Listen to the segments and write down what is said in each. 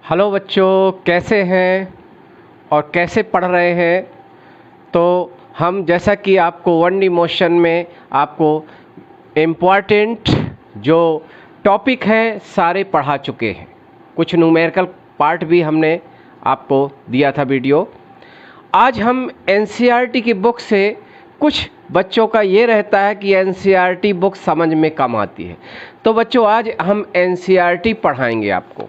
Hello बच्चों, कैसे हैं और कैसे पढ़ रहे हैं। तो हम जैसा कि आपको वन डी मोशन में आपको इम्पॉर्टेंट जो टॉपिक है सारे पढ़ा चुके हैं। कुछ न्यूमेरिकल पार्ट भी हमने आपको दिया था वीडियो। आज हम एनसीईआरटी की बुक से कुछ बच्चों का ये रहता है कि एनसीईआरटी बुक समझ में कम आती है, तो बच्चों आज हम एनसीईआरटी पढ़ाएंगे आपको,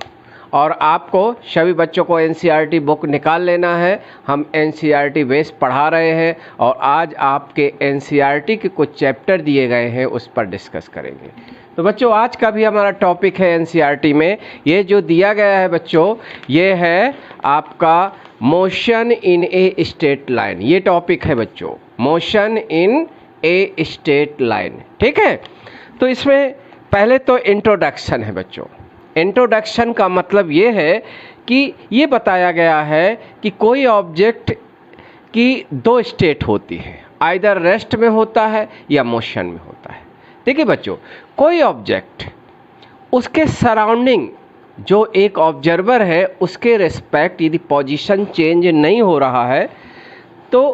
और आपको सभी बच्चों को एनसीईआरटी बुक निकाल लेना है। हम एनसीईआरटी बेस पढ़ा रहे हैं और आज आपके एनसीईआरटी के कुछ चैप्टर दिए गए हैं, उस पर डिस्कस करेंगे। तो बच्चों आज का भी हमारा टॉपिक है एनसीईआरटी में, ये जो दिया गया है बच्चों, ये है आपका motion in a straight line. ये टॉपिक है बच्चों, motion in a straight line. ठीक है, तो इसमें पहले तो इंट्रोडक्शन है बच्चों। इंट्रोडक्शन का मतलब ये है कि ये बताया गया है कि कोई ऑब्जेक्ट की दो स्टेट होती है, आइदर रेस्ट में होता है या मोशन में होता है। देखिए बच्चों, कोई ऑब्जेक्ट उसके सराउंडिंग जो एक ऑब्जर्वर है उसके रिस्पेक्ट यदि पोजीशन चेंज नहीं हो रहा है तो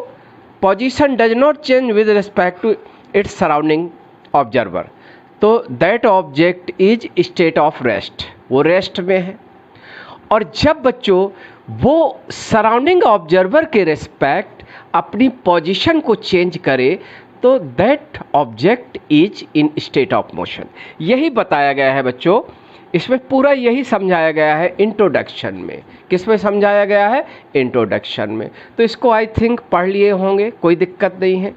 position does not change with respect to its surrounding observer, तो that object is state of rest, वो रेस्ट में है। और जब बच्चों वो सराउंडिंग ऑब्जर्वर के रिस्पेक्ट अपनी पोजीशन को चेंज करे तो that object is in state of motion. यही बताया गया है बच्चों, इसमें पूरा यही समझाया गया है इंट्रोडक्शन में। किस में समझाया गया है? इंट्रोडक्शन में। तो इसको आई थिंक पढ़ लिए होंगे, कोई दिक्कत नहीं है।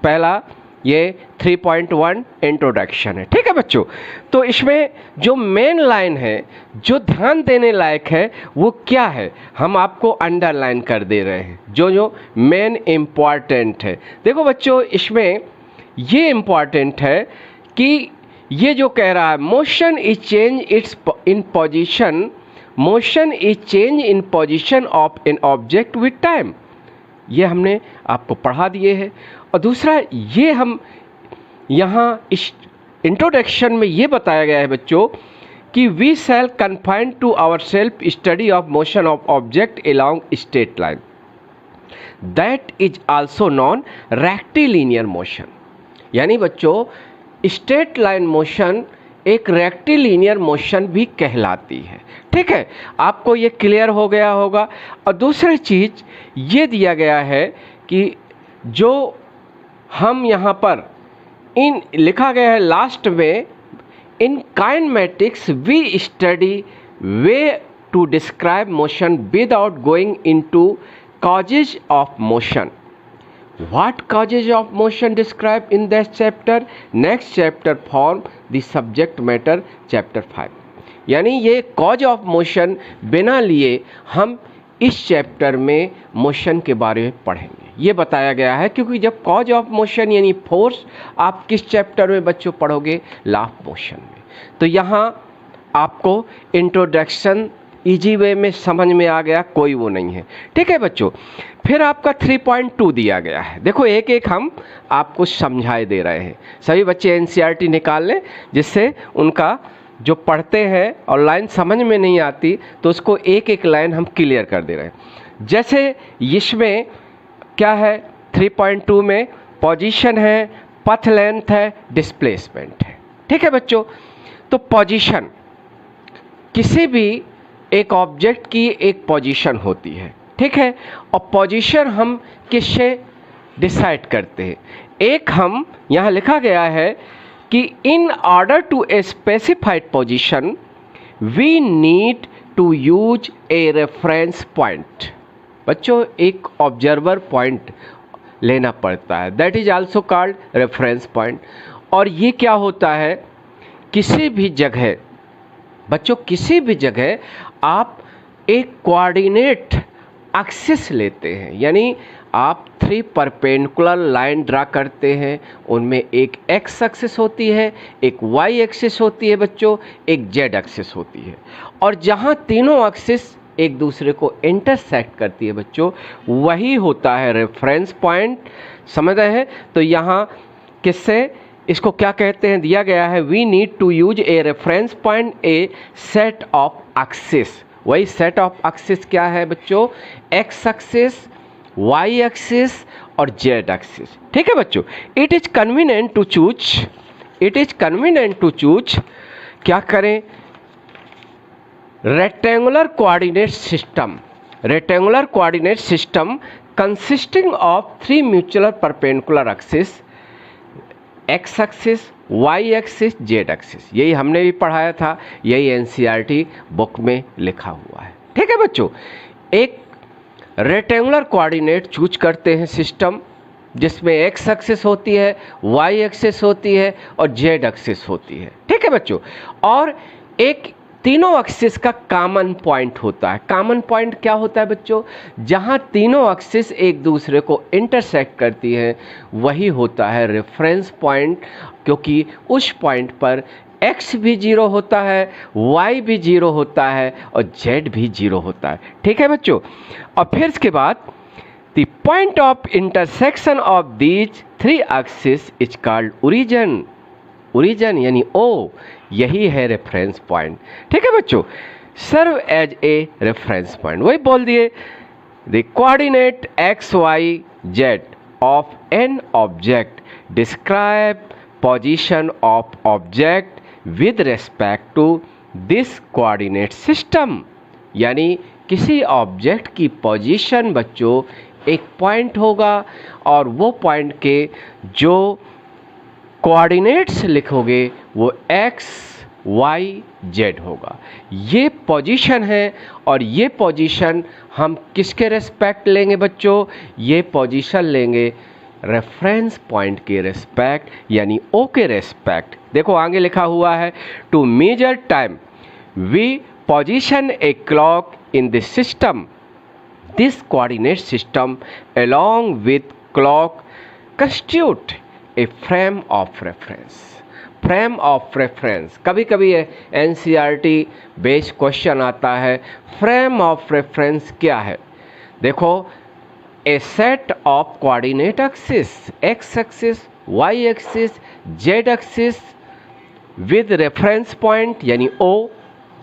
पहला ये 3.1 इंट्रोडक्शन है। ठीक है बच्चों, तो इसमें जो मेन लाइन है जो ध्यान देने लायक है वो क्या है, हम आपको अंडरलाइन कर दे रहे हैं, जो जो मेन इम्पॉर्टेंट है। देखो बच्चों, इसमें ये इम्पॉर्टेंट है कि ये जो कह रहा है motion is change it's in position, motion is change in position of an object with time, ये हमने आपको पढ़ा दिए हैं। और दूसरा ये हम यहाँ इस इंट्रोडक्शन में ये बताया गया है बच्चों कि we shall confine to our self study of motion of object along straight line, that is also non rectilinear motion. यानी बच्चों स्ट्रेट लाइन मोशन एक रेक्टिलिनियर मोशन भी कहलाती है। ठीक है, आपको ये क्लियर हो गया होगा। और दूसरी चीज़ ये दिया गया है कि जो हम यहाँ पर इन लिखा गया है लास्ट में, in kinematics we study way to describe motion without going into causes of motion. What causes of motion described in this chapter? Next chapter form the subject matter, chapter 5। यानी ये कॉज ऑफ मोशन बिना लिए हम इस chapter में motion के बारे में पढ़ेंगे, ये बताया गया है। क्योंकि जब कॉज ऑफ मोशन यानी फोर्स आप किस चैप्टर में बच्चों पढ़ोगे? लॉ ऑफ मोशन में। तो यहाँ आपको इंट्रोडक्शन इजी वे में समझ में आ गया, कोई वो नहीं है। ठीक है बच्चों, फिर आपका 3.2 दिया गया है। देखो एक एक हम आपको समझाए दे रहे हैं। सभी बच्चे एनसीईआरटी निकाल लें, जिससे उनका जो पढ़ते हैं और लाइन समझ में नहीं आती तो उसको एक एक लाइन हम क्लियर कर दे रहे हैं। जैसे इसमें क्या है, 3.2 में पोजीशन है, पथ लेंथ है, डिस्प्लेसमेंट है। ठीक है बच्चों, तो पोजीशन किसी भी एक ऑब्जेक्ट की एक पोजीशन होती है। ठीक है, और पोजीशन हम किससे डिसाइड करते हैं? एक हम यहाँ लिखा गया है कि in order to a specified position we need to use a reference point. बच्चों एक ऑब्जर्वर पॉइंट लेना पड़ता है, that is also called reference point. और ये क्या होता है, किसी भी जगह बच्चों किसी भी जगह आप एक कोऑर्डिनेट एक्सिस लेते हैं, यानी आप 3 परपेंडिकुलर लाइन ड्रा करते हैं। उनमें एक एक्स एक्सिस होती है, एक वाई एक्सिस होती है बच्चों, एक जेड एक्सिस होती है। और जहाँ तीनों एक्सिस एक दूसरे को इंटरसेक्ट करती है बच्चों, वही होता है रेफरेंस पॉइंट। समझ रहे हैं? तो यहाँ किससे इसको क्या कहते हैं, दिया गया है we need to use a reference point a set of axis वही सेट ऑफ एक्सिस क्या है बच्चों, एक्स एक्सिस, वाई एक्सिस और जेड एक्सिस। ठीक है बच्चों, it is convenient to choose क्या करें, rectangular coordinate system consisting of 3 mutual perpendicular axis, X axis, Y axis, Z axis. यही हमने भी पढ़ाया था, यही एनसीईआरटी बुक में लिखा हुआ है। ठीक है बच्चों, एक रेक्टेंगुलर कोऑर्डिनेट चूज करते हैं सिस्टम जिसमें एक्स एक्सिस होती है, वाई एक्सिस होती है और जेड एक्सिस होती है। ठीक है बच्चों, और एक तीनों एक्सिस का कॉमन पॉइंट होता है। कॉमन पॉइंट क्या होता है बच्चों, जहां तीनों एक्सिस एक दूसरे को इंटरसेक्ट करती है वही होता है रेफरेंस पॉइंट, क्योंकि उस पॉइंट पर x भी 0 होता है, y भी 0 होता है और z भी 0 होता है। ठीक है बच्चों, और फिर इसके बाद the point of intersection of these 3 axis is called origin यानी O, यही है रेफरेंस पॉइंट। ठीक है बच्चों, serve as a reference point, वही बोल दिए, the coordinate x y z of an object describe position of object with respect to this coordinate system. यानी किसी ऑब्जेक्ट की पोजीशन बच्चों एक पॉइंट होगा और वो पॉइंट के जो कोऑर्डिनेट्स लिखोगे वो x y z होगा। ये पोजीशन है और ये पोजीशन हम किसके रेस्पेक्ट लेंगे बच्चों, ये पोजीशन लेंगे रेफरेंस पॉइंट के रेस्पेक्ट यानी O के रेस्पेक्ट। देखो आगे लिखा हुआ है, to measure time we position a clock in this system, this coordinate system along with clock constitute a frame of reference। Frame of reference, कभी कभी एनसीईआरटी बेस्ड क्वेश्चन आता है, फ्रेम ऑफ रेफरेंस क्या है। देखो, a set of coordinate axis, X axis, Y axis, Z axis with reference point यानी O,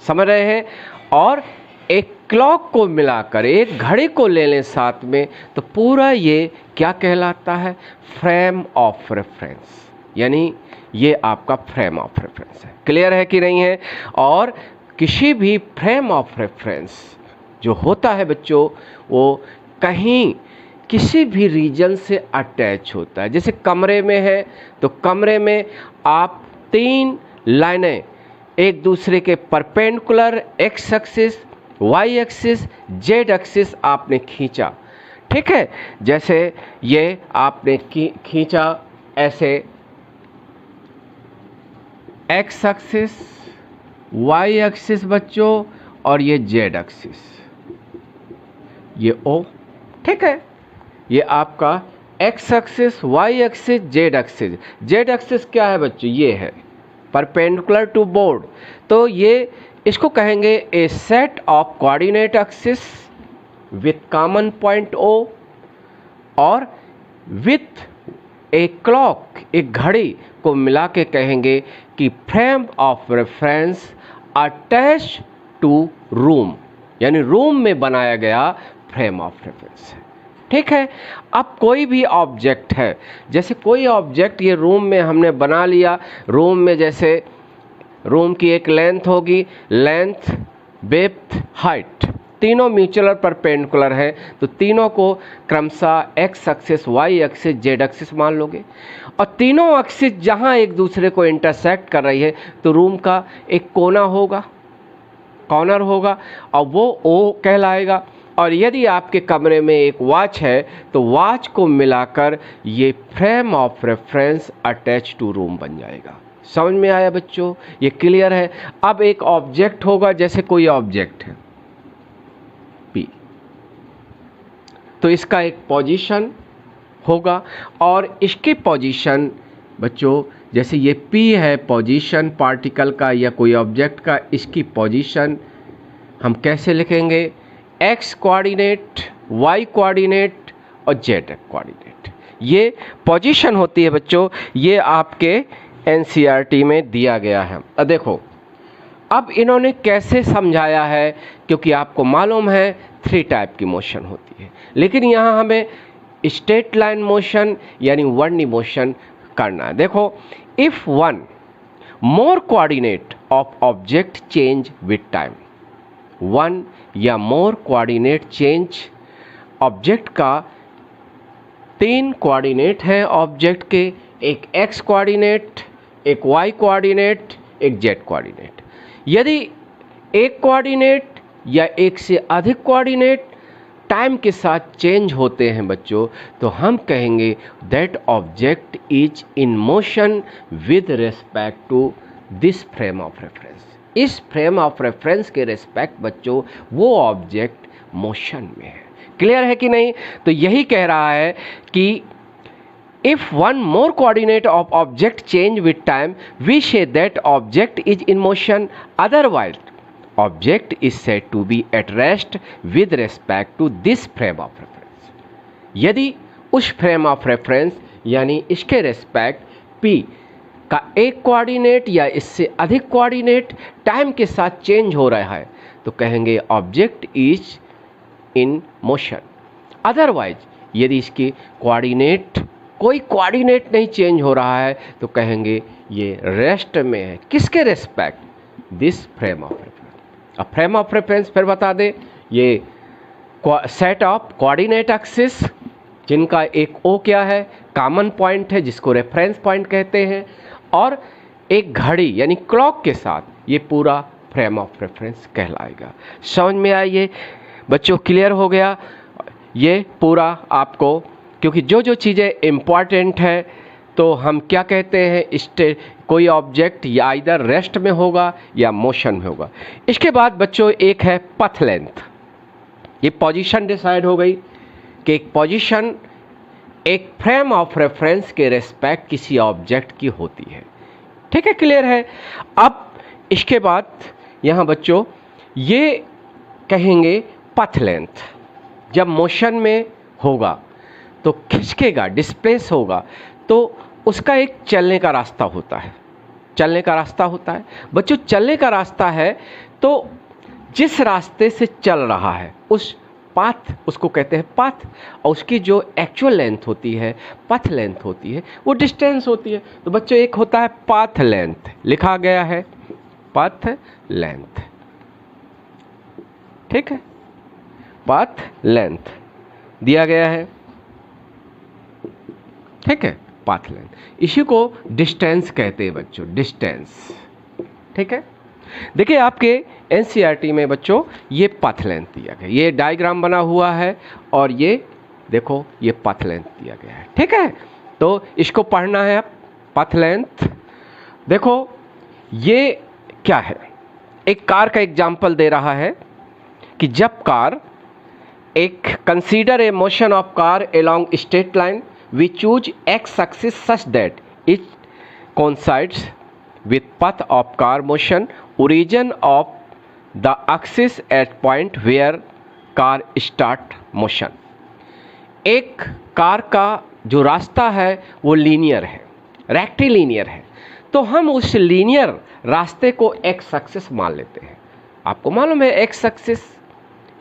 समझ रहे हैं, और एक क्लॉक को मिलाकर एक घड़ी को ले लें साथ में तो पूरा ये क्या कहलाता है, फ्रेम ऑफ रेफरेंस। यानी ये आपका फ्रेम ऑफ रेफरेंस है। क्लियर है कि नहीं है। और किसी भी फ्रेम ऑफ रेफरेंस जो होता है बच्चों वो कहीं किसी भी रीजन से अटैच होता है। जैसे कमरे में है तो कमरे में आप 3 लाइनें एक दूसरे के perpendicular X axis, Y axis, Z axis आपने खींचा। ठीक है, जैसे ये आपने खींचा ऐसे एक्स एक्सिस, वाई एक्सिस बच्चों और ये जेड एक्सिस, ये O। ठीक है, ये आपका X axis, Y axis, Z axis. Z axis क्या है बच्चों, ये है परपेंडिकुलर टू बोर्ड, तो ये इसको कहेंगे a set of coordinate axis with common point O और विथ ए क्लॉक, एक घड़ी को मिला के कहेंगे कि frame of reference attach to room, यानी रूम में बनाया गया फ्रेम ऑफ रेफरेंस है। ठीक है, अब कोई भी ऑब्जेक्ट है, जैसे कोई ऑब्जेक्ट ये रूम में हमने बना लिया, रूम में जैसे रूम की एक लेंथ होगी, लेंथ, विड्थ, हाइट, तीनों म्यूचुअल परपेंडिकुलर है तो तीनों को क्रमशः X axis, Y axis, Z axis मान लोगे, और तीनों एक्सिस जहां एक दूसरे को इंटरसेक्ट कर रही है तो रूम का एक कोना होगा, कॉर्नर होगा और वो O कहलाएगा। और यदि आपके कमरे में एक वॉच है तो वॉच को मिलाकर ये frame of reference attach to room बन जाएगा। समझ में आया बच्चों, ये क्लियर है। अब एक ऑब्जेक्ट होगा, जैसे कोई ऑब्जेक्ट है P, तो इसका एक पोजीशन होगा और इसकी पोजीशन बच्चों जैसे ये P है, पोजीशन पार्टिकल का या कोई ऑब्जेक्ट का, इसकी पोजीशन हम कैसे लिखेंगे, x कोऑर्डिनेट, y कोऑर्डिनेट और z कोऑर्डिनेट। ये पोजीशन होती है बच्चों, ये आपके एनसीईआरटी में दिया गया है। अब देखो, अब इन्होंने कैसे समझाया है, क्योंकि आपको मालूम है 3 टाइप की मोशन होती है, लेकिन यहाँ हमें स्ट्रेट लाइन मोशन यानी 1D मोशन करना है। देखो, if 1 more coordinate of object change with time, 1 या मोर कोऑर्डिनेट चेंज, ऑब्जेक्ट का 3 कोऑर्डिनेट है ऑब्जेक्ट के, एक x कोऑर्डिनेट, एक y कोऑर्डिनेट, एक z कोऑर्डिनेट। यदि एक कोऑर्डिनेट या एक से अधिक कोऑर्डिनेट टाइम के साथ चेंज होते हैं बच्चों, तो हम कहेंगे that object is in motion with respect to this frame of reference. इस फ्रेम ऑफ रेफरेंस के रिस्पेक्ट बच्चों वो ऑब्जेक्ट मोशन में है। क्लियर है कि नहीं? तो यही कह रहा है कि if one more coordinate of object change with time, we say that object is in motion, otherwise object is said to be at rest with respect to this frame of reference। यदि उस frame of reference यानी इसके respect p का एक coordinate या इससे अधिक coordinate time के साथ चेंज हो रहा है, तो कहेंगे object is in motion. Otherwise यदि इसकी कोऑर्डिनेट, कोई कोऑर्डिनेट नहीं चेंज हो रहा है, तो कहेंगे ये रेस्ट में है। किसके respect? This frame of reference. अब फ्रेम ऑफ रेफरेंस फिर बता दे, ये सेट ऑफ कोऑर्डिनेट एक्सिस जिनका एक ओ क्या है, कॉमन पॉइंट है जिसको रेफरेंस पॉइंट कहते हैं, और एक घड़ी यानी क्लॉक के साथ ये पूरा फ्रेम ऑफ रेफरेंस कहलाएगा। समझ में आया ये बच्चों? क्लियर हो गया ये पूरा आपको? क्योंकि जो जो चीज़ें इम्पॉर्टेंट है तो हम क्या कहते हैं, कोई ऑब्जेक्ट या इधर रेस्ट में होगा या मोशन में होगा। इसके बाद बच्चों एक है पथ लेंथ। ये पोजीशन डिसाइड हो गई कि एक पोजीशन एक फ्रेम ऑफ रेफरेंस के रेस्पेक्ट किसी ऑब्जेक्ट की होती है। ठीक है, क्लियर है? अब इसके बाद यहाँ बच्चों ये कहेंगे पथ लेंथ जब मोशन में होगा तो खिसकेगा, डिस्प्लेस होगा, तो उसका एक चलने का रास्ता होता है। चलने का रास्ता होता है बच्चों, चलने का रास्ता है तो जिस रास्ते से चल रहा है उस पाथ, उसको कहते हैं पाथ, और उसकी जो एक्चुअल लेंथ होती है, पथ लेंथ होती है, वो डिस्टेंस होती है। तो बच्चों एक होता है पाथ लेंथ, लिखा गया है पाथ लेंथ। ठीक है, पाथ लेंथ दिया गया है। ठीक है, पाथ लेंथ, इसी को डिस्टेंस कहते हैं बच्चों, डिस्टेंस। ठीक है, देखिए आपके एनसीईआरटी में बच्चों ये पाथ लेंथ दिया गया, ये डायग्राम बना हुआ है और ये देखो ये पाथ लेंथ दिया गया है। ठीक है, तो इसको पढ़ना है आप, पाथ लेंथ। देखो ये क्या है, एक कार का एग्जाम्पल दे रहा है कि जब कार, एक consider a motion of car along straight line, we choose x axis such that it coincides with path of car motion, origin of the axis at point where car start motion। एक car का जो रास्ता है वो linear है, rectilinear है, तो हम उस लीनियर रास्ते को एक्स एक्सिस मान लेते हैं। आपको मालूम है एक्स एक्सिस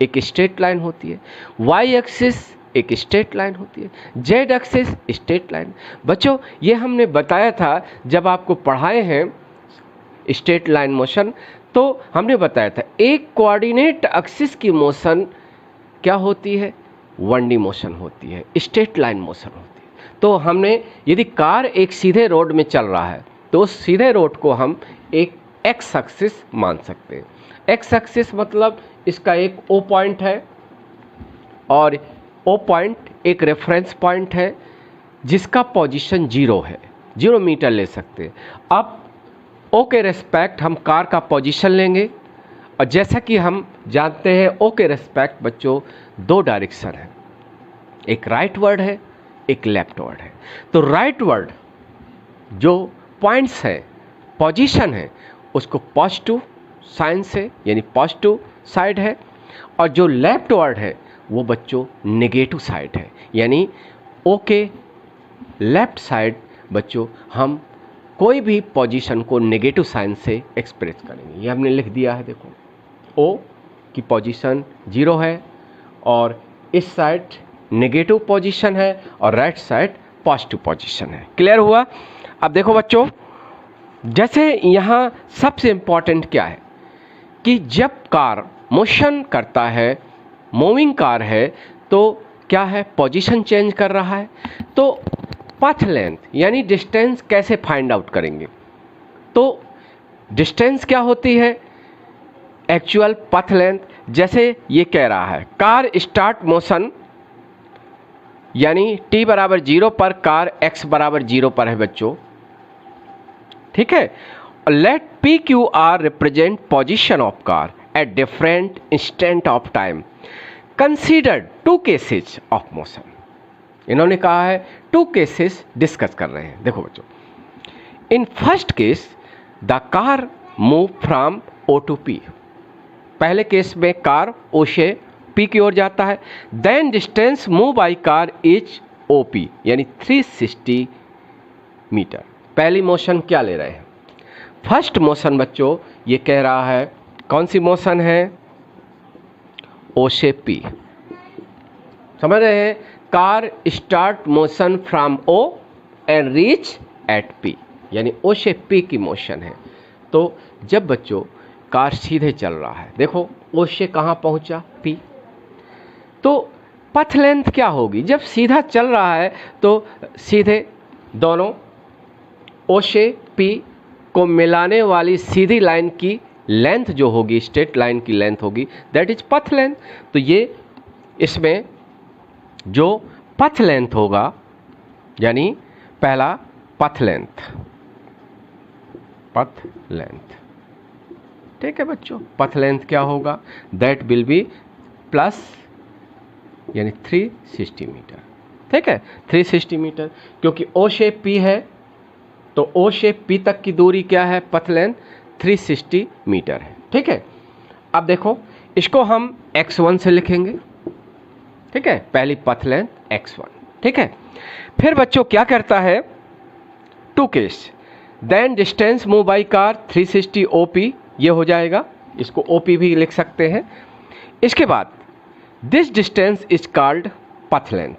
एक स्ट्रेट लाइन होती है, वाई एक्सिस एक स्ट्रेट लाइन होती है, जेड एक्सिस स्ट्रेट लाइन। बच्चों ये हमने बताया था जब आपको पढ़ाए हैं स्ट्रेट लाइन मोशन, तो हमने बताया था एक कोऑर्डिनेट एक्सिस की मोशन क्या होती है, 1D मोशन होती है, स्ट्रेट लाइन मोशन होती है। तो हमने, यदि कार एक सीधे रोड में चल रहा है तो उस सीधे रोड को हम एक एक्स एक्सिस मान सकते हैं। एक्स एक्सिस मतलब इसका एक ओ पॉइंट है और ओ पॉइंट एक रेफरेंस पॉइंट है जिसका पोजीशन 0 है, 0 मीटर ले सकते हैं। अब ओ के रेस्पेक्ट हम कार का पोजीशन लेंगे, और जैसा कि हम जानते हैं ओ के रेस्पेक्ट बच्चों 2 डायरेक्शन है, एक राइट वर्ड है, एक लेफ्ट वर्ड है। तो राइट वर्ड जो पॉइंट्स है, पोजीशन है, उसको पॉजिटिव साइन से यानी पॉजिटिव साइड है, और जो लेफ्ट वर्ड है वो बच्चों नेगेटिव साइड है, यानी ओ के लेफ्ट साइड बच्चों हम कोई भी पोजीशन को नेगेटिव साइन से एक्सप्रेस करेंगे। ये हमने लिख दिया है, देखो ओ की पोजीशन 0 है और इस साइड नेगेटिव पोजीशन है और राइट साइड पॉजिटिव पोजीशन है। क्लियर हुआ? अब देखो बच्चों, जैसे यहाँ सबसे इम्पॉर्टेंट क्या है कि जब कार मोशन करता है, मूविंग कार है, तो क्या है, पोजीशन चेंज कर रहा है। तो पाथ लेंथ यानी डिस्टेंस कैसे फाइंड आउट करेंगे? तो डिस्टेंस क्या होती है? Actual path length. जैसे ये कह रहा है कार स्टार्ट मोशन यानी t बराबर 0 पर कार x बराबर 0 पर है बच्चों, ठीक है। Let P Q R represent position of car at different instant of time, consider 2 cases of motion. इन्होंने कहा है 2 केसेस डिस्कस कर रहे हैं। देखो बच्चों, in first case the car move from O to P. पहले केस में कार ओ से पी की ओर जाता है। Then distance move by car is O P यानी 360 मीटर। पहली मोशन क्या ले रहे हैं? फर्स्ट मोशन बच्चों ये कह रहा है कौन सी मोशन है? ओ से पी। समझ रहे हैं? Car start motion from O and reach at P यानी ओ से पी की मोशन है। तो जब बच्चों कार सीधे चल रहा है, देखो ओ से कहाँ पहुँचा? पी। तो पथ लेंथ क्या होगी? जब सीधा चल रहा है तो सीधे दोनों ओ से पी को मिलाने वाली सीधी लाइन की लेंथ जो होगी, स्ट्रेट लाइन की लेंथ होगी, दैट इज पथ लेंथ। तो ये इसमें जो पथ लेंथ होगा यानी पहला पथ लेंथ, पथ लेंथ, ठीक है बच्चों। पथ लेंथ क्या होगा? दैट विल बी प्लस यानी 360 मीटर, ठीक है। 360 मीटर, क्योंकि ओ से पी है तो ओ से पी तक की दूरी क्या है? पथ लेंथ 360 मीटर है, ठीक है। अब देखो इसको हम x1 से लिखेंगे, ठीक है। पहली पथ लेंथ x1, ठीक है। फिर बच्चों क्या करता है? 2 case, then distance move by car 360 OP, ये हो जाएगा, इसको OP भी लिख सकते हैं। इसके बाद दिस डिस्टेंस इज कॉल्ड पथ लेंथ,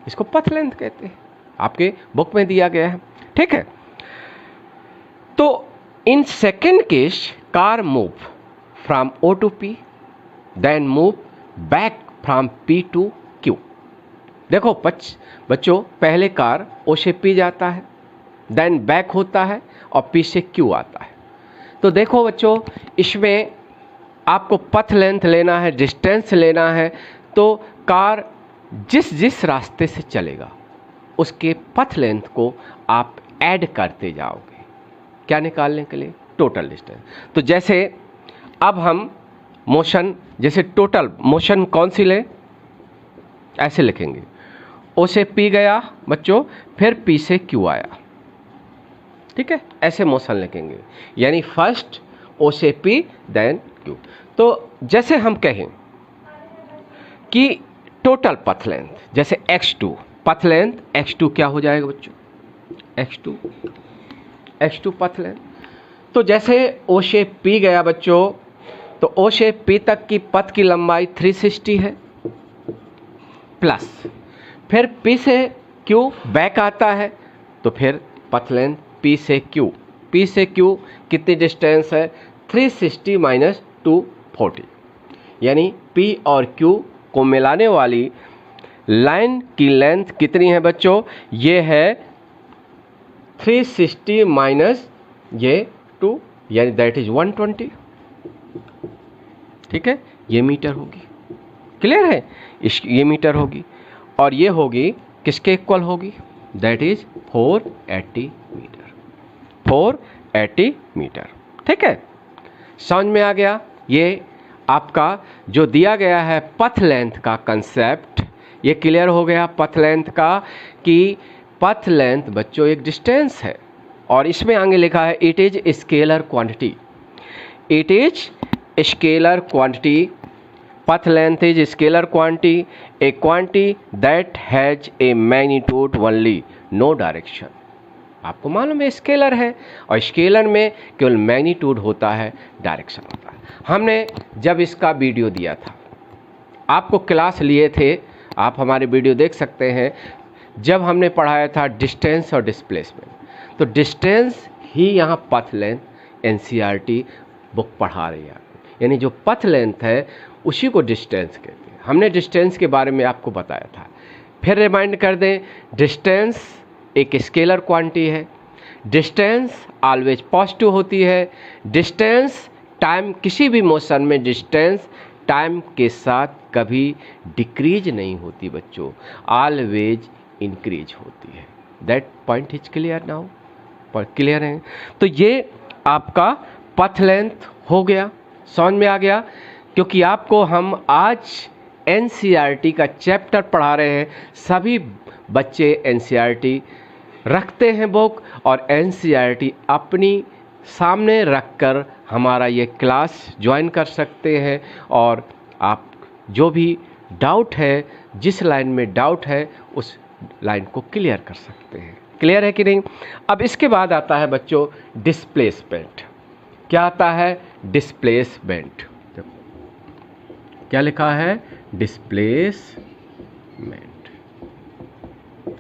इसको पथ लेंथ कहते हैं, आपके बुक में दिया गया है, ठीक है। तो in second case car move from O to P, then move back from P to Q। देखो बच्चों, पहले कार O से P जाता है, देन बैक होता है और P से Q आता है। तो देखो बच्चों, इसमें आपको पथ लेंथ लेना है, डिस्टेंस लेना है, तो कार जिस जिस रास्ते से चलेगा उसके पथ लेंथ को आप ऐड करते जाओगे, क्या निकालने के लिए? Total distance. तो जैसे अब हम मोशन, जैसे टोटल मोशन कौन सी ले, ऐसे लिखेंगे, ओ से पी गया बच्चों, फिर पी से क्यू आया, ठीक है, ऐसे मोशन लिखेंगे, यानी फर्स्ट ओ से पी देन क्यू। तो जैसे हम कहें कि टोटल पथ लेंथ, जैसे x2 पथ लेंथ, x2 क्या हो जाएगा बच्चों? x2 पथ लेंथ। तो जैसे O से P गया बच्चों, तो O से P तक की पथ की लंबाई 360 है, प्लस फिर P से Q बैक आता है, तो फिर पथ लेंथ P से Q, P से Q कितनी डिस्टेंस है? 360 माइनस 240, यानी P और Q को मिलाने वाली लाइन की लेंथ कितनी है बच्चों? ये है 360 माइनस ये 2, यानी दैट इज 120, ठीक है। ये मीटर होगी, क्लियर है? ये मीटर होगी और ये होगी किसके इक्वल होगी? दैट इज 480 मीटर, 480 मीटर, ठीक है। समझ में आ गया? ये आपका जो दिया गया है पथ लेंथ का कंसेप्ट, ये क्लियर हो गया पथ लेंथ का, कि पथ लेंथ बच्चों एक डिस्टेंस है और इसमें आगे लिखा है it is scalar quantity, it is scalar quantity, path length is scalar quantity, a quantity that has a magnitude only, no direction, आपको मालूम है स्केलर है, और स्केलर में केवल मैग्नीट्यूड होता है, डायरेक्शन होता है। हमने जब इसका वीडियो दिया था, आपको क्लास लिए थे, आप हमारे वीडियो देख सकते हैं, जब हमने पढ़ाया था डिस्टेंस और डिस्प्लेसमेंट। तो डिस्टेंस ही यहाँ पथ लेंथ एनसीईआरटी बुक पढ़ा रही है, यानी जो पथ लेंथ है उसी को डिस्टेंस कहते हैं। हमने डिस्टेंस के बारे में आपको बताया था। फिर रिमाइंड कर दें, डिस्टेंस एक स्केलर क्वांटिटी है, डिस्टेंस ऑलवेज पॉजिटिव होती है, डिस्टेंस टाइम, किसी भी मोशन में डिस्टेंस टाइम के साथ कभी डिक्रीज नहीं होती बच्चों, ऑलवेज इंक्रीज होती है। That point is clear now, पर क्लियर है? तो ये आपका पथ लेंथ हो गया, समझ में आ गया, क्योंकि आपको हम आज एनसीईआरटी का चैप्टर पढ़ा रहे हैं। सभी बच्चे एनसीईआरटी रखते हैं बुक, और एनसीईआरटी अपनी सामने रखकर हमारा ये क्लास ज्वाइन कर सकते हैं, और आप जो भी डाउट है, जिस लाइन में डाउट है, उस लाइन को क्लियर कर सकते हैं। क्लियर है कि नहीं? अब इसके बाद आता है बच्चों डिस्प्लेसमेंट। क्या आता है? डिस्प्लेसमेंट। क्या लिखा है? डिस्प्लेसमेंट।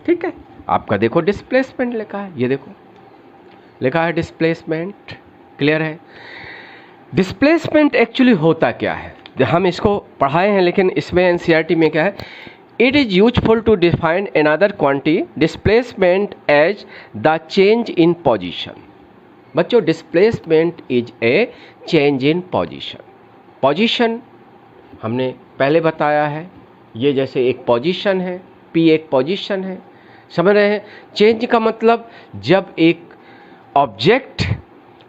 ठीक है, आपका देखो डिस्प्लेसमेंट लिखा है, ये देखो लिखा है डिस्प्लेसमेंट। क्लियर है? डिस्प्लेसमेंट एक्चुअली होता क्या है, हम इसको पढ़ाए हैं, लेकिन इसमें एनसीईआरटी में क्या है, it is useful to define another quantity displacement as the change in position. बच्चों displacement is a change in position. Position हमने पहले बताया है, ये जैसे एक पोजीशन है, पी एक पोजीशन है, समझ रहे हैं? चेंज का मतलब जब एक ऑब्जेक्ट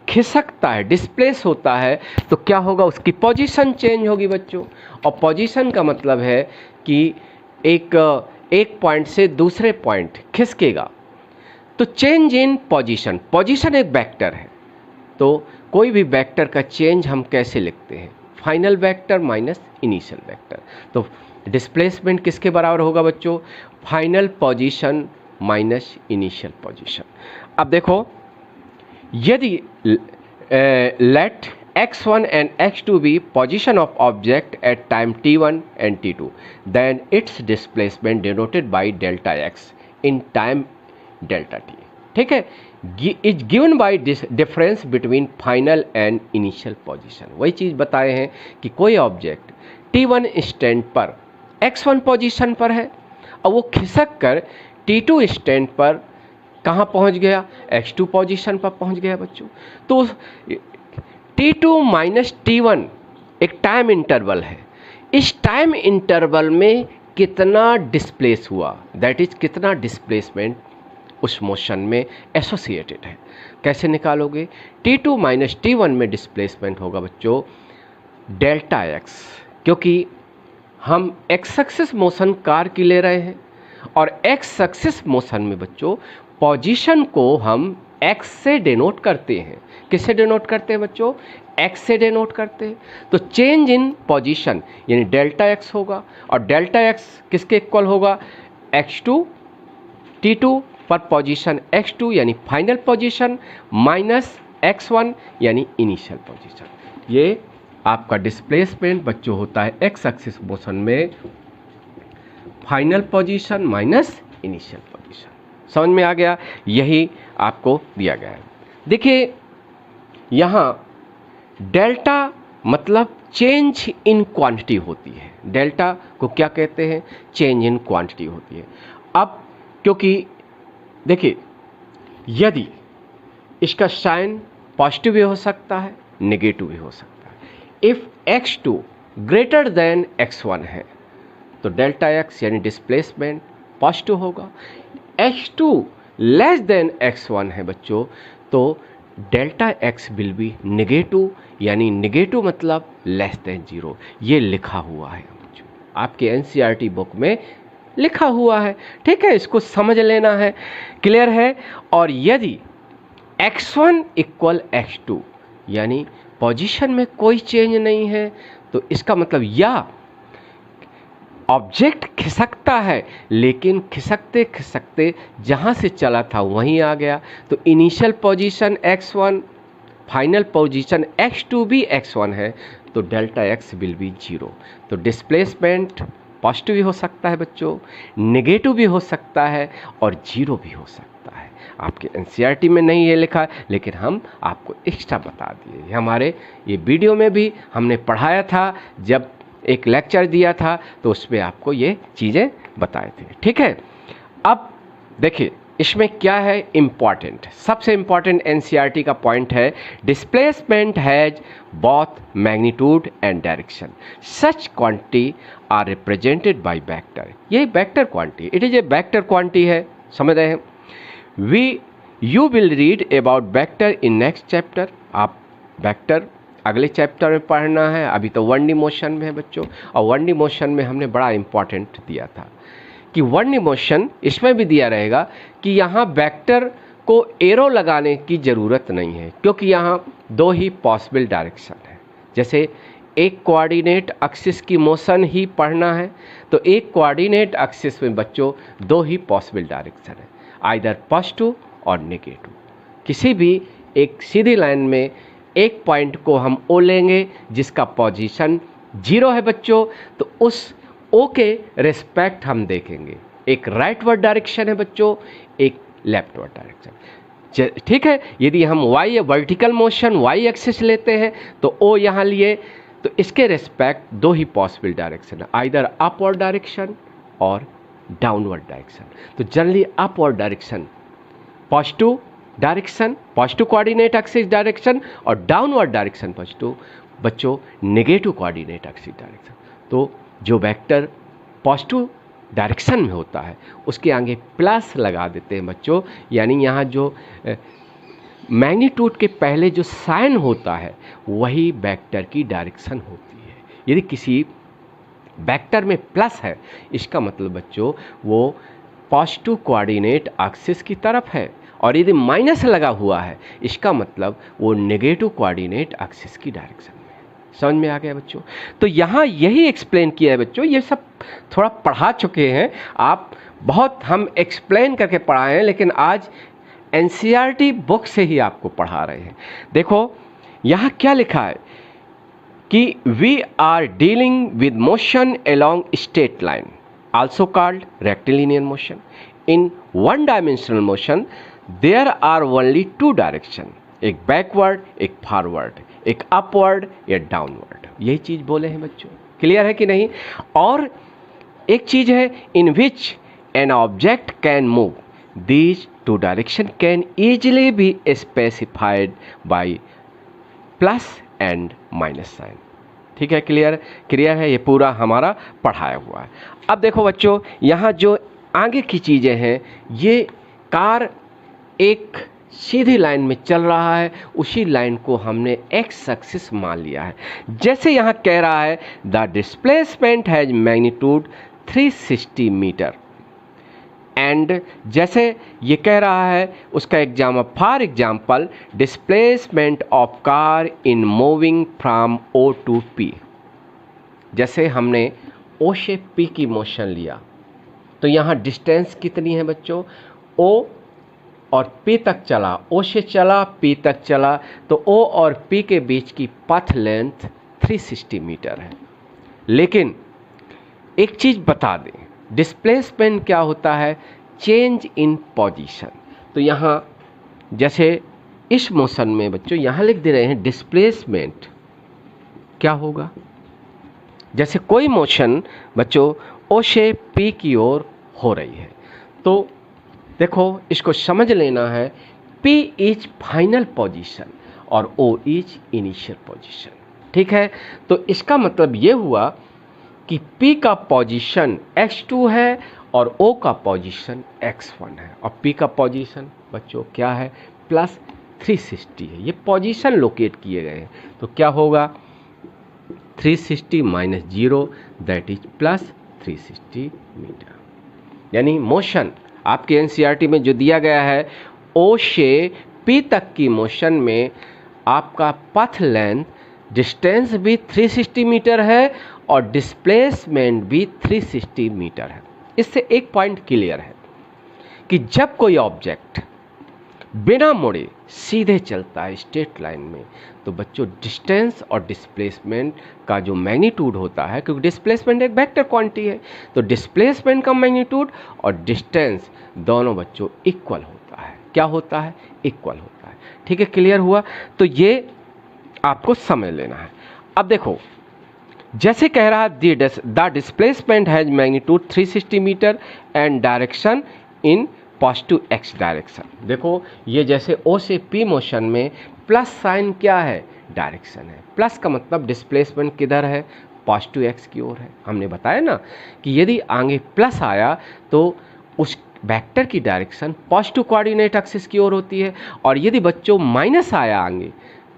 खिसकता है, डिस्प्लेस होता है, तो क्या होगा, उसकी पोजीशन चेंज होगी बच्चों। और पोजीशन का मतलब है कि एक पॉइंट से दूसरे पॉइंट खिसकेगा, तो चेंज इन पोजीशन। पोजीशन एक वेक्टर है, तो कोई भी वेक्टर का चेंज हम कैसे लिखते हैं? Final vector minus initial vector. तो डिस्प्लेसमेंट किसके बराबर होगा बच्चों? Final position minus initial position. अब देखो, यदि late x1 and x2 be position of object at time t1 and t2, then its displacement denoted by delta x in time delta t, ठीक है, is given by difference between final and initial position। वही चीज़ बताए हैं कि कोई object t1 stand पर x1 position पर है, और वो खिसक कर t2 स्टैंड पर कहाँ पहुँच गया? x2 पोजीशन पर पहुँच गया बच्चों। तो t2 माइनस t1 एक टाइम इंटरवल है, इस टाइम इंटरवल में कितना डिस्प्लेस हुआ, दैट इज कितना डिस्प्लेसमेंट उस मोशन में एसोसिएटेड है। कैसे निकालोगे? t2 माइनस t1 में डिस्प्लेसमेंट होगा बच्चों डेल्टा x, क्योंकि हम x एक्सिस मोशन कार की ले रहे हैं, और x एक्सिस मोशन में बच्चों पोजीशन को हम x से डिनोट करते हैं। किससे डिनोट करते हैं बच्चों? x से डिनोट करते हैं। तो चेंज इन पोजीशन यानी डेल्टा x होगा, और डेल्टा x किसके इक्वल होगा? x2 t2 पर पोजीशन x2 यानी फाइनल पोजीशन माइनस x1 यानी इनिशियल पोजीशन। ये आपका डिस्प्लेसमेंट बच्चों होता है x एक्सिस मोशन में final position minus initial position. समझ में आ गया? यही आपको दिया गया है। देखिए यहाँ डेल्टा मतलब चेंज इन क्वांटिटी होती है। डेल्टा को क्या कहते हैं? चेंज इन क्वांटिटी होती है। अब क्योंकि देखिए, यदि इसका साइन पॉजिटिव भी हो सकता है, नेगेटिव भी हो सकता है। If x2 greater than x1 है तो डेल्टा x यानी डिस्प्लेसमेंट पॉजिटिव होगा। x2 लेस देन x1 है बच्चों, तो delta x will be negative, यानी नेगेटिव मतलब लेस देन 0। ये लिखा हुआ है बच्चों, आपके एनसीईआरटी बुक में लिखा हुआ है। ठीक है, इसको समझ लेना है। क्लियर है? और यदि x1 इक्वल x2 यानी पोजीशन में कोई चेंज नहीं है, तो इसका मतलब या ऑब्जेक्ट खिसकता है, लेकिन खिसकते खिसकते जहाँ से चला था वहीं आ गया। तो initial position x1, final position x2 भी x1 है, तो डेल्टा x विल बी 0। तो डिस्प्लेसमेंट पॉजिटिव भी हो सकता है बच्चों, नेगेटिव भी हो सकता है और 0 भी हो सकता है। आपके एनसीईआरटी में नहीं ये लिखा है, लेकिन हम आपको एक्स्ट्रा बता दिए। हमारे ये वीडियो में भी हमने पढ़ाया था, जब एक लेक्चर दिया था तो उसमें आपको ये चीज़ें बताए थे। ठीक है, अब देखिए इसमें क्या है इम्पॉर्टेंट। सबसे इम्पॉर्टेंट एनसीईआरटी का पॉइंट है displacement has both magnitude and direction, such quantity are represented by vector. ये vector quantity, it is a vector quantity है, समझ रहे हैं। You will read about vector in next chapter. आप vector अगले chapter में पढ़ना है, अभी तो 1D मोशन में है बच्चों। और 1D मोशन में हमने बड़ा इम्पॉर्टेंट दिया था कि 1D मोशन इसमें भी दिया रहेगा कि यहाँ वेक्टर को एरो लगाने की ज़रूरत नहीं है, क्योंकि यहाँ 2 ही पॉसिबल डायरेक्शन है। जैसे एक कोऑर्डिनेट एक्सिस की मोशन ही पढ़ना है, तो एक कोऑर्डिनेट एक्सिस में बच्चों 2 ही पॉसिबल डायरेक्शन है, आइदर पॉजिटिव और नेगेटिव। किसी भी एक सीधी लाइन में एक पॉइंट को हम ओ लेंगे जिसका पोजीशन 0 है बच्चों, तो उस ओ के रिस्पेक्ट हम देखेंगे। एक राइटवर्ड डायरेक्शन है बच्चों, एक लेफ्टवर्ड डायरेक्शन। ठीक है, यदि हम Y vertical motion Y axis लेते हैं तो ओ यहाँ लिए, तो इसके रिस्पेक्ट 2 ही पॉसिबल डायरेक्शन है, आइदर अपवर्ड डायरेक्शन और डाउनवर्ड डायरेक्शन। तो generally upward direction positive direction, positive coordinate axis direction, और डाउनवर्ड डायरेक्शन पॉजिटिव बच्चों नेगेटिव कोऑर्डिनेट एक्सिस डायरेक्शन। तो जो वेक्टर पॉजिटिव डायरेक्शन में होता है उसके आगे प्लस लगा देते हैं बच्चों, यानी यहाँ जो मैग्नीट्यूड के पहले जो साइन होता है वही वेक्टर की डायरेक्शन होती है। यदि किसी वेक्टर में प्लस है, इसका मतलब बच्चों वो पॉजिटिव कोऑर्डिनेट एक्सिस की तरफ है, और यदि माइनस लगा हुआ है इसका मतलब वो नेगेटिव कोऑर्डिनेट एक्सिस की डायरेक्शन में है। समझ में आ गया बच्चों? तो यहाँ यही एक्सप्लेन किया है बच्चों। ये सब थोड़ा पढ़ा चुके हैं आप, बहुत हम एक्सप्लेन करके पढ़ाए हैं, लेकिन आज एनसीईआरटी बुक से ही आपको पढ़ा रहे हैं। देखो यहाँ क्या लिखा है कि we are dealing with motion along straight line, also called rectilinear motion. In one dimensional motion there are only 2 direction, एक बैकवर्ड एक फॉरवर्ड, एक अपवर्ड या डाउनवर्ड। यही चीज बोले हैं बच्चों, क्लियर है कि नहीं? और एक चीज है in which an object can move, these 2 direction can easily be specified by plus and minus sign. ठीक है, क्लियर है, ये पूरा हमारा पढ़ाया हुआ है। अब देखो बच्चों, यहाँ जो आगे की चीज़ें हैं, ये कार एक सीधी लाइन में चल रहा है, उसी लाइन को हमने एक्स एक्सिस मान लिया है। जैसे यहाँ कह रहा है the displacement has magnitude 360 metre, and जैसे ये कह रहा है उसका example, for example displacement of car in moving from O to P. जैसे हमने ओ से पी की मोशन लिया, तो यहाँ डिस्टेंस कितनी है बच्चों? ओ और पी तक चला, ओ से चला पी तक चला, तो ओ और पी के बीच की पथ लेंथ 360 मीटर है। लेकिन एक चीज़ बता दें, डिस्प्लेसमेंट क्या होता है? Change in position. तो यहाँ जैसे इस मोशन में बच्चों यहाँ लिख दे रहे हैं डिस्प्लेसमेंट क्या होगा। जैसे कोई मोशन बच्चों ओ से पी की ओर हो रही है, तो देखो इसको समझ लेना है, P इज फाइनल पोजीशन और O इज इनिशियल पोजीशन। ठीक है, तो इसका मतलब ये हुआ कि P का पोजीशन x2 है और O का पोजीशन x1 है, और P का पोजीशन बच्चों क्या है? प्लस 360 है। ये पोजीशन लोकेट किए गए हैं, तो क्या होगा? 360 minus 0 that is plus 360 metre. यानी मोशन आपके एनसीईआरटी में जो दिया गया है, O से P तक की मोशन में आपका पथ लेंथ डिस्टेंस भी 360 मीटर है और डिस्प्लेसमेंट भी 360 मीटर है। इससे एक पॉइंट क्लियर है कि जब कोई ऑब्जेक्ट बिना मुड़े सीधे चलता है स्ट्रेट लाइन में, तो बच्चों डिस्टेंस और डिस्प्लेसमेंट का जो मैग्नीट्यूड होता है, क्योंकि डिस्प्लेसमेंट एक वेक्टर क्वांटिटी है, तो डिस्प्लेसमेंट का मैग्नीट्यूड और डिस्टेंस दोनों बच्चों इक्वल होता है। क्या होता है? इक्वल होता है। ठीक है, क्लियर हुआ? तो ये आपको समझ लेना है। अब देखो, जैसे कह रहा है the displacement has magnitude 360 metre and direction in positive X direction. देखो, ये जैसे ओ से पी मोशन में प्लस साइन क्या है? डायरेक्शन है। प्लस का मतलब डिस्प्लेसमेंट किधर है? पॉजिटिव एक्स की ओर है। हमने बताया ना कि यदि आगे प्लस आया तो उस वेक्टर की डायरेक्शन पॉजिटिव कोऑर्डिनेट एक्सिस की ओर होती है, और यदि बच्चों माइनस आया आगे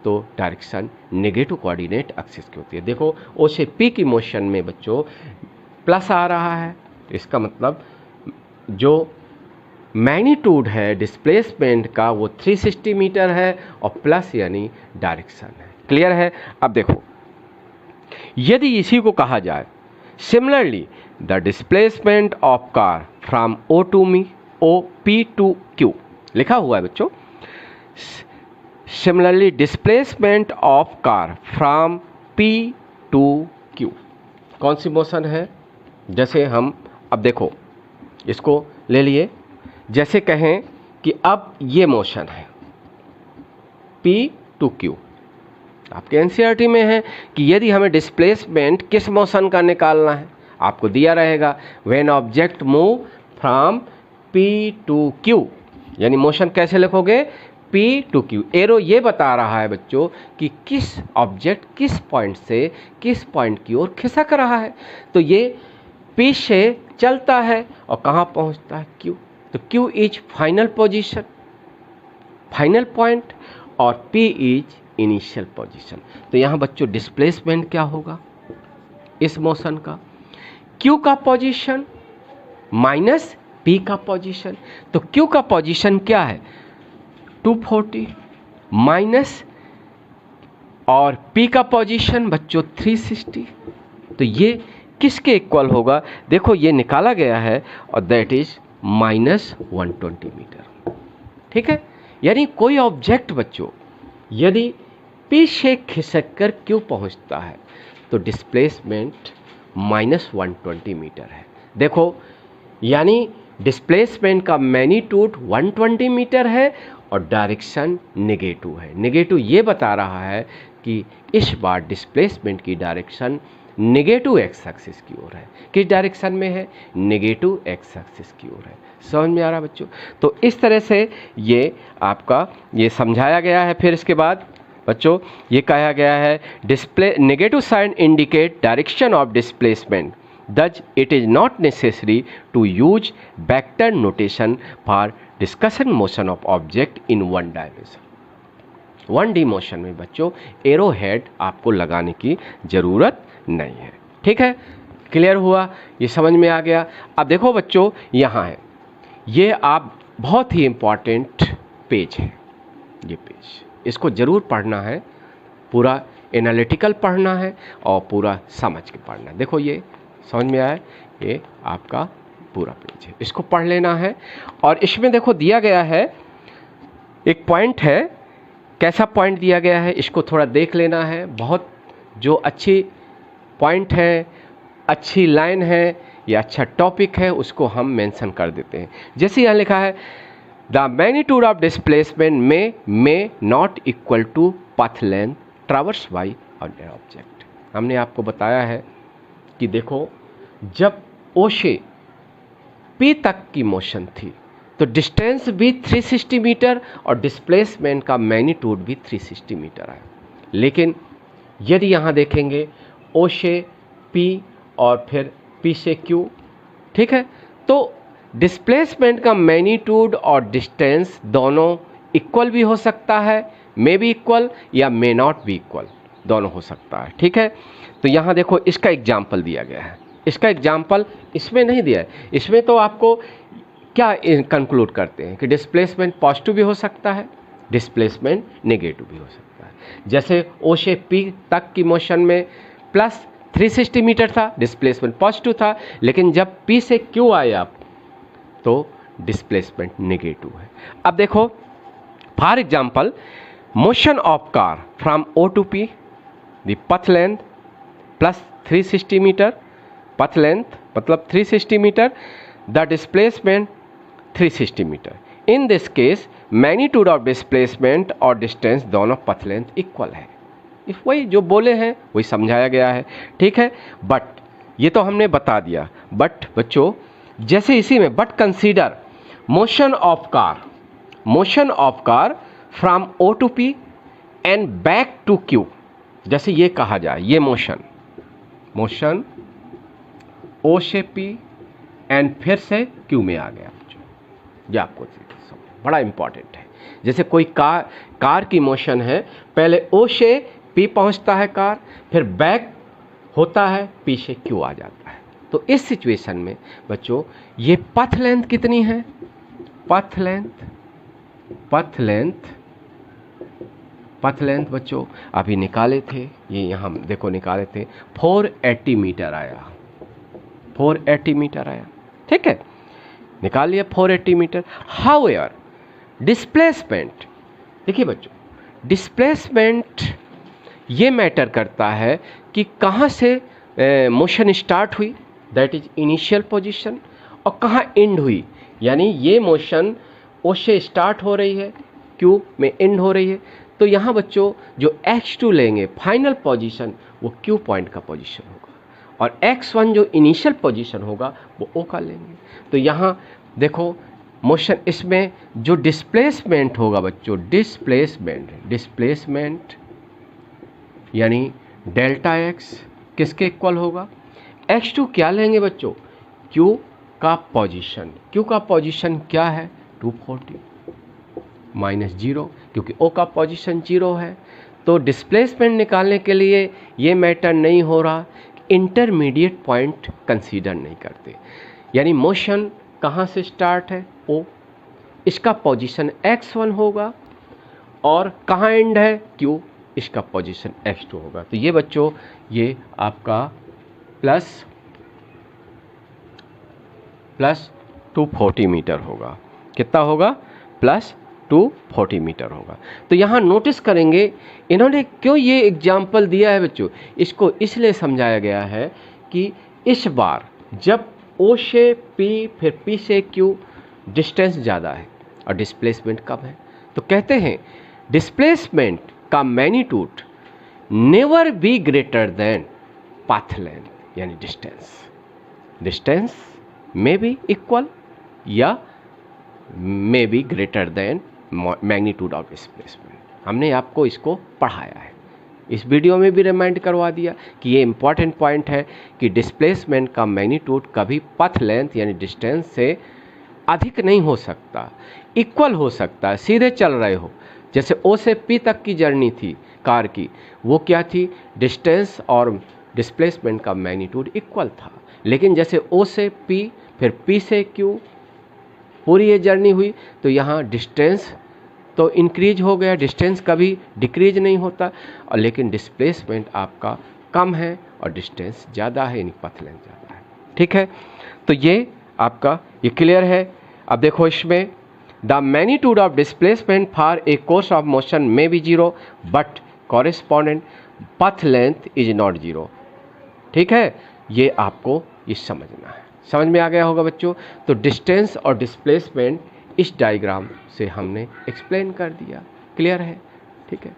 तो डायरेक्शन नेगेटिव कोऑर्डिनेट एक्सिस की होती है। देखो, ओ से पी की मोशन में बच्चों प्लस आ रहा है, इसका मतलब जो मैग्नीट्यूड है डिस्प्लेसमेंट का वो 360 मीटर है, और प्लस यानी डायरेक्शन है। क्लियर है? अब देखो, यदि इसी को कहा जाए similarly the displacement of car from O to me O P to Q, लिखा हुआ है बच्चों, similarly displacement of car from P to Q कौन सी मोशन है? जैसे हम अब देखो इसको ले लिए, जैसे कहें कि अब ये मोशन है P टू Q। आपके एनसीईआरटी में है कि यदि हमें डिस्प्लेसमेंट किस मोशन का निकालना है, आपको दिया रहेगा when object move from P to Q, यानी मोशन कैसे लिखोगे? P to Q। एरो ये बता रहा है बच्चों कि किस ऑब्जेक्ट किस पॉइंट से किस पॉइंट की ओर खिसक रहा है। तो ये P से चलता है और कहाँ पहुँचता है? Q। तो Q is final position, final point, और P इज इनिशियल पोजीशन। तो यहाँ बच्चों डिस्प्लेसमेंट क्या होगा इस मोशन का? Q का पोजीशन माइनस P का पोजीशन। तो Q का पोजीशन क्या है? 240 माइनस, और P का पोजीशन बच्चों 360। तो ये किसके इक्वल होगा? देखो ये निकाला गया है, और दैट इज -120 मीटर। ठीक है, यानी कोई ऑब्जेक्ट बच्चों यदि P से खिसक कर Q पहुंचता है तो डिस्प्लेसमेंट -120 मीटर है। देखो, यानी डिस्प्लेसमेंट का मैग्नीट्यूड 120 मीटर है और डायरेक्शन नेगेटिव है। नेगेटिव ये बता रहा है कि इस बार डिस्प्लेसमेंट की डायरेक्शन नेगेटिव एक्स एक्सिस की ओर है। किस डायरेक्शन में है? नेगेटिव एक्स एक्सिस की ओर है। समझ में आ रहा बच्चों? तो इस तरह से ये आपका ये समझाया गया है। फिर इसके बाद बच्चों ये कहा गया है display negative sign indicate direction of displacement, thus it is not necessary to use vector notation for discussion motion of object in one dimension। 1D motion में बच्चों एरो हेड आपको लगाने की ज़रूरत नहीं है। ठीक है, क्लियर हुआ? ये समझ में आ गया? अब देखो बच्चों, यहाँ है ये आप बहुत ही इम्पॉर्टेंट पेज है, ये पेज इसको ज़रूर पढ़ना है, पूरा एनालिटिकल पढ़ना है और पूरा समझ के पढ़ना है। देखो ये समझ में आया, ये आपका पूरा पेज है, इसको पढ़ लेना है। और इसमें देखो दिया गया है एक पॉइंट है, कैसा पॉइंट दिया गया है इसको थोड़ा देख लेना है। बहुत जो अच्छी पॉइंट है, अच्छी लाइन है या अच्छा टॉपिक है उसको हम मेंशन कर देते हैं। जैसे यहाँ लिखा है द मैग्नीट्यूड ऑफ डिस्प्लेसमेंट में not equal to path length traverse by an object. हमने आपको बताया है कि देखो जब O से P तक की मोशन थी तो डिस्टेंस भी 360 मीटर और डिस्प्लेसमेंट का मैग्नीट्यूड भी 360 मीटर है। लेकिन यदि यहाँ देखेंगे O से P और फिर P से Q, ठीक है, तो डिस्प्लेसमेंट का मैग्नीट्यूड और डिस्टेंस दोनों इक्वल भी हो सकता है, मे बी इक्वल या मे नॉट बी इक्वल, दोनों हो सकता है। ठीक है, तो यहाँ देखो इसका एग्जाम्पल दिया गया है। इसका एग्जाम्पल इसमें नहीं दिया है, इसमें तो आपको क्या कंक्लूड करते हैं कि डिस्प्लेसमेंट पॉजिटिव भी हो सकता है, डिस्प्लेसमेंट नेगेटिव भी हो सकता है। जैसे O से P तक की मोशन में प्लस 360 मीटर था, डिस्प्लेसमेंट पॉजिटिव था, लेकिन जब P से Q आए आप तो डिस्प्लेसमेंट नेगेटिव है। अब देखो for example motion of car from O to P, the path length plus 360 metre, path length मतलब 360 metre, the displacement 360 metre. In this case magnitude of displacement और डिस्टेंस दोनों पथ लेंथ इक्वल है। If वही जो बोले हैं वही समझाया गया है, ठीक है। बट ये तो हमने बता दिया, बट बच्चों जैसे इसी में but consider motion of car from O to P and back to Q, जैसे ये कहा जाए ये मोशन O से P एंड फिर से Q में आ गया बच्चों, ये आपको बड़ा इंपॉर्टेंट है। जैसे कोई कार की मोशन है, पहले O से P पहुंचता है कार, फिर बैक होता है P से Q आ जाता है। तो इस सिचुएशन में बच्चों ये पथ लेंथ कितनी है, पथ लेंथ बच्चों अभी निकाले थे, ये यहाँ देखो निकाले थे 480 मीटर आया, 480 मीटर आया, ठीक है, निकाल लिया 480 मीटर। हाउएवर डिस्प्लेसमेंट, देखिए बच्चों डिस्प्लेसमेंट ये मैटर करता है कि कहाँ से मोशन स्टार्ट हुई, दैट इज इनिशियल पोजीशन, और कहाँ एंड हुई, यानी ये मोशन O से स्टार्ट हो रही है, Q में एंड हो रही है। तो यहाँ बच्चों जो x2 लेंगे फाइनल पोजीशन वो Q पॉइंट का पोजीशन होगा, और x1 जो इनिशियल पोजीशन होगा वो O का लेंगे। तो यहाँ देखो मोशन, इसमें जो डिस्प्लेसमेंट होगा बच्चों, डिस्प्लेसमेंट यानी डेल्टा x किसके इक्वल होगा, x2 क्या लेंगे बच्चों, Q का पोजीशन, Q का पोजीशन क्या है 240 माइनस 0, क्योंकि O का पोजीशन 0 है। तो डिस्प्लेसमेंट निकालने के लिए ये मैटर नहीं हो रहा, इंटरमीडिएट पॉइंट कंसीडर नहीं करते, यानी मोशन कहाँ से स्टार्ट है O, इसका पोजीशन x1 होगा, और कहाँ एंड है Q, इसका पोजीशन x2 होगा। तो ये बच्चों ये आपका प्लस 240 मीटर होगा, कितना होगा, प्लस 240 मीटर होगा। तो यहाँ नोटिस करेंगे इन्होंने क्यों ये एग्जाम्पल दिया है बच्चों, इसको इसलिए समझाया गया है कि इस बार जब O से P फिर P से Q डिस्टेंस ज़्यादा है और डिस्प्लेसमेंट कम है, तो कहते हैं डिस्प्लेसमेंट का magnitude never be greater than path length, यानी डिस्टेंस मे बी इक्वल या may be greater than magnitude of displacement. हमने आपको इसको पढ़ाया है, इस वीडियो में भी रिमाइंड करवा दिया कि ये इंपॉर्टेंट पॉइंट है कि डिस्प्लेसमेंट का मैग्नीट्यूड कभी पथ लेंथ यानी डिस्टेंस से अधिक नहीं हो सकता, इक्वल हो सकता है। सीधे चल रहे हो, जैसे O से P तक की जर्नी थी कार की, वो क्या थी, डिस्टेंस और डिस्प्लेसमेंट का मैग्नीट्यूड इक्वल था। लेकिन जैसे O से P फिर P से Q पूरी ये जर्नी हुई, तो यहाँ डिस्टेंस तो इंक्रीज हो गया, डिस्टेंस कभी डिक्रीज नहीं होता, और लेकिन डिस्प्लेसमेंट आपका कम है और डिस्टेंस ज़्यादा है, यानी पथ लेंथ ज़्यादा है, ठीक है। तो ये आपका ये क्लियर है। अब देखो इसमें the magnitude of displacement for a course of motion में बी 0 बट कॉरेस्पॉन्डेंट पथ लेंथ इज नॉट 0, ठीक है। ये आपको ये समझना है, समझ में आ गया होगा बच्चों। तो डिस्टेंस और डिस्प्लेसमेंट इस डायग्राम से हमने एक्सप्लेन कर दिया, क्लियर है, ठीक है।